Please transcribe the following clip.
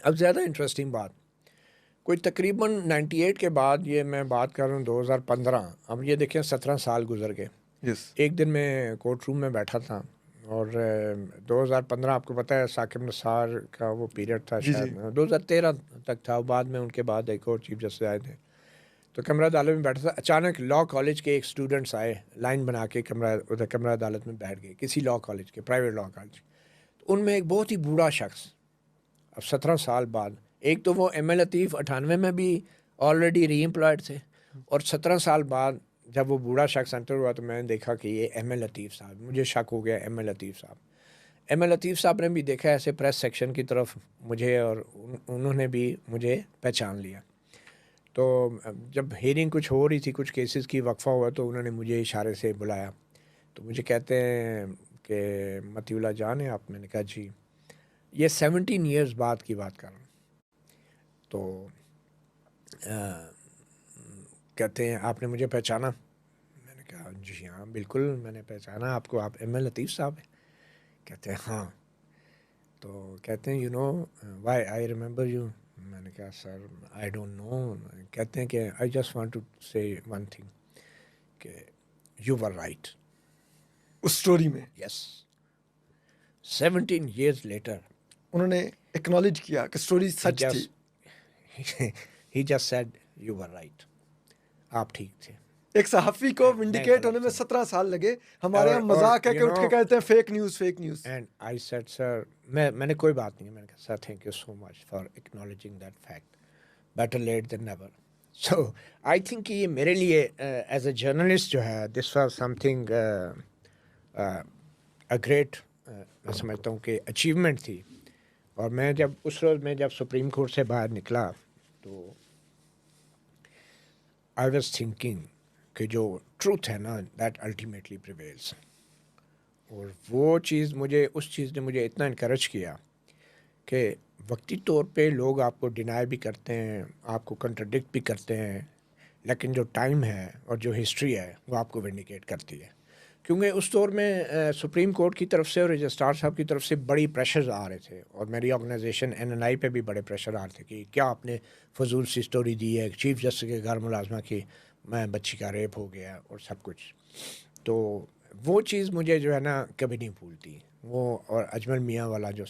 اب زیادہ انٹرسٹنگ بات، کوئی تقریباً 98 کے بعد، یہ میں بات کر رہا ہوں 2015، اب یہ دیکھیں 17 سال گزر گئے. ایک دن میں کورٹ روم میں بیٹھا تھا اور 2015 آپ کو پتہ ہے ثاقب نثار کا وہ پیریڈ تھا، شاید 2013 تک تھا، بعد میں ان کے بعد ایک اور چیف جسٹس آئے تھے. تو کمرہ عدالت میں بیٹھا تھا، اچانک لاء کالج کے ایک اسٹوڈنٹس آئے، لائن بنا کے کمرہ عدالت میں بیٹھ گئے، کسی لاء کالج کے، پرائیویٹ لاء کالج. تو ان میں ایک بہت ہی بوڑھا شخص، اب 17 سال بعد، ایک تو وہ ایم اے لطیف 98 میں بھی آلریڈی ری امپلائڈ تھے، اور 17 سال بعد جب وہ بوڑھا شخص انٹر ہوا تو میں نے دیکھا کہ یہ ایم اے لطیف صاحب، مجھے شک ہو گیا ایم اے لطیف صاحب. ایم اے لطیف صاحب نے بھی دیکھا ایسے پریس سیکشن کی طرف مجھے، اور انہوں نے بھی مجھے پہچان لیا. تو جب ہیئرنگ کچھ ہو رہی تھی، کچھ کیسز کی وقفہ ہوا، تو انہوں نے مجھے اشارے سے بلایا. تو مجھے کہتے ہیں کہ مطیع اللہ جان ہیں آپ؟ میں نے کہا جی. یہ 17 ایئرز بعد کی بات کر رہا ہوں. تو کہتے ہیں آپ نے مجھے پہچانا؟ میں نے کہا جی ہاں بالکل میں نے پہچانا آپ کو، آپ ایم اے لطیف صاحب ہیں؟ کہتے ہیں ہاں. تو کہتے ہیں you know why I remember you? میں نے کہا سر آئی ڈونٹ نو. کہتے ہیں کہ I just want to say one thing, کہ یو ور رائٹ اس اسٹوری میں. یس. 17 years later انہوں نے ایکنالج کیا کہ اسٹوری سچ تھی. he just said you were right، آپ ٹھیک تھے. ایک صحافی کو ونڈیکیٹ ہونے میں 17 سال لگے. ہمارے یہاں مذاق ہے کہ اٹھ کے کہتے ہیں fake news fake news. And I said sir, میں نے کوئی بات نہیں، میں نے کہا sir thank you so much for acknowledging that fact, better late than never. So I think کہ یہ میرے لیے ایز اے جرنلسٹ جو ہے this was something a great, میں سمجھتا ہوں کہ اچیومنٹ تھی. اور میں جب اس روز میں جب سپریم کورٹ سے باہر نکلا تو آئی واز تھنکنگ کہ جو ٹروتھ ہے نا دیٹ الٹیمیٹلی پریویلز. اور وہ چیز مجھے، اس چیز نے مجھے اتنا انکریج کیا کہ وقتی طور پہ لوگ آپ کو ڈینائی بھی کرتے ہیں، آپ کو کنٹرڈکٹ بھی کرتے ہیں، لیکن جو ٹائم ہے اور جو ہسٹری ہے وہ آپ کو ونڈیکیٹ کرتی ہے. کیونکہ اس دور میں سپریم کورٹ کی طرف سے اور رجسٹرار صاحب کی طرف سے بڑی پریشرز آ رہے تھے، اور میری آرگنائزیشن این پہ بھی بڑے پریشر آ رہے تھے کہ کیا آپ نے فضول سی سٹوری دی ہے چیف جسٹس کے گھر ملازمہ کی، میں بچی کا ریپ ہو گیا اور سب کچھ. تو وہ چیز مجھے جو ہے نا کبھی نہیں بھولتی وہ. اور اجمل میاں والا جو